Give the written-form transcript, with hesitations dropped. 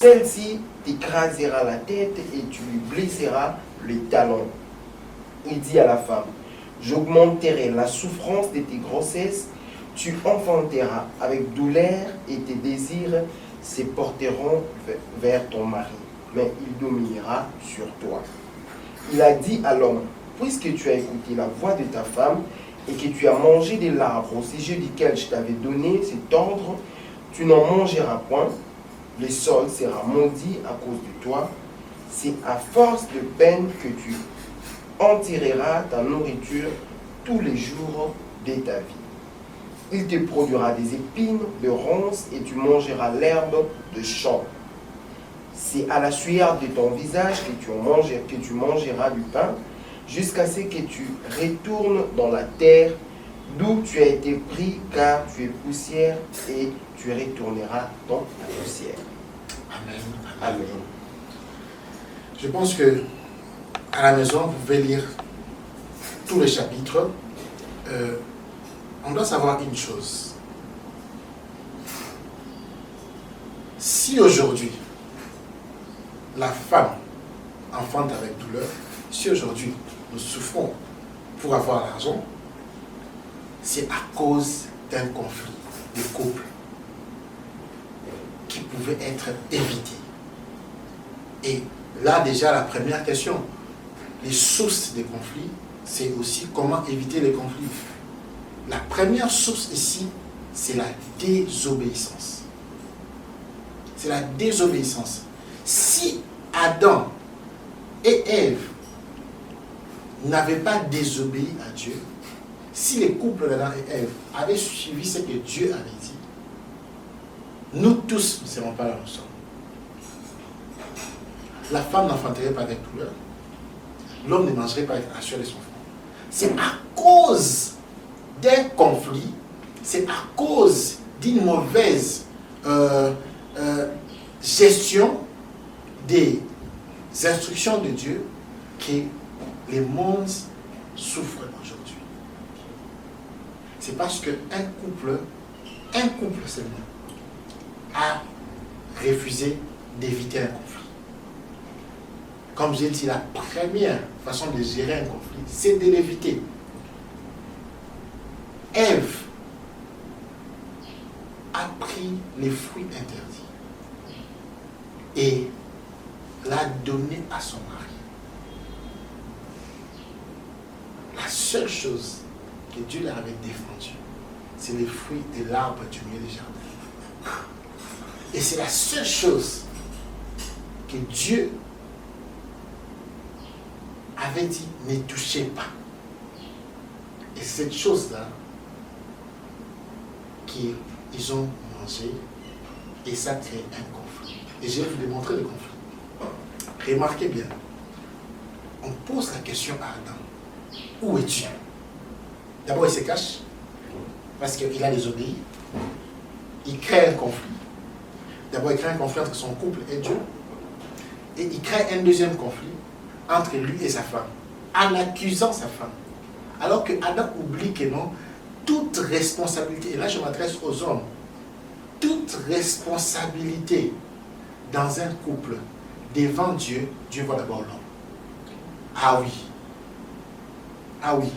Celle-ci t'écrasera la tête et tu lui blesseras les talons. Il dit à la femme, j'augmenterai la souffrance de tes grossesses, tu enfanteras avec douleur et tes désirs se porteront vers ton mari, mais il dominera sur toi. Il a dit à l'homme, puisque tu as écouté la voix de ta femme et que tu as mangé de l'arbre au sujet duquel je t'avais donné cet ordre, tu n'en mangeras point, le sol sera maudit à cause de toi, c'est à force de peine que tu en tireras ta nourriture tous les jours de ta vie. Il te produira des épines, de ronces, et tu mangeras l'herbe de champ. C'est à la sueur de ton visage que tu mangeras du pain, jusqu'à ce que tu retournes dans la terre d'où tu as été pris, car tu es poussière, et tu retourneras dans la poussière. Amen. Amen. Je pense que à la maison, vous pouvez lire tous les chapitres. On doit savoir une chose. Si aujourd'hui, la femme enfante avec douleur, si aujourd'hui nous souffrons pour avoir l'argent, c'est à cause d'un conflit de couple qui pouvait être évité. Et là déjà la première question, les sources des conflits, c'est aussi comment éviter les conflits. La première source ici, c'est la désobéissance. C'est la désobéissance. Si Adam et Ève n'avaient pas désobéi à Dieu, si les couples d'Adam et Ève avaient suivi ce que Dieu avait dit, nous tous ne serons pas là où nous sommes. La femme n'enfanterait pas avec douleur. L'homme ne mangerait pas avec la sueur de son front. C'est à cause d'un conflit, c'est à cause d'une mauvaise gestion des instructions de Dieu que les mondes souffrent aujourd'hui. C'est parce qu'un couple seulement, a refusé d'éviter un conflit. Comme j'ai dit, la première façon de gérer un conflit, c'est de l'éviter. Ève a pris les fruits interdits et l'a donné à son mari. La seule chose que Dieu leur avait défendue, c'est les fruits de l'arbre du milieu du jardin. Et c'est la seule chose que Dieu avait dit, ne touchez pas. Et cette chose-là, qu'ils ont mangé, et ça crée un conflit. Et je vais vous démontrer le conflit. Remarquez bien, on pose la question à Adam, où es-tu? D'abord, il se cache, parce qu'il a désobéi. Il crée un conflit. D'abord, il crée un conflit entre son couple et Dieu. Et il crée un deuxième conflit entre lui et sa femme, en accusant sa femme. Alors que Adam oublie que non, toute responsabilité, et là je m'adresse aux hommes, toute responsabilité dans un couple, devant Dieu, Dieu voit d'abord l'homme. Ah oui. Ah oui.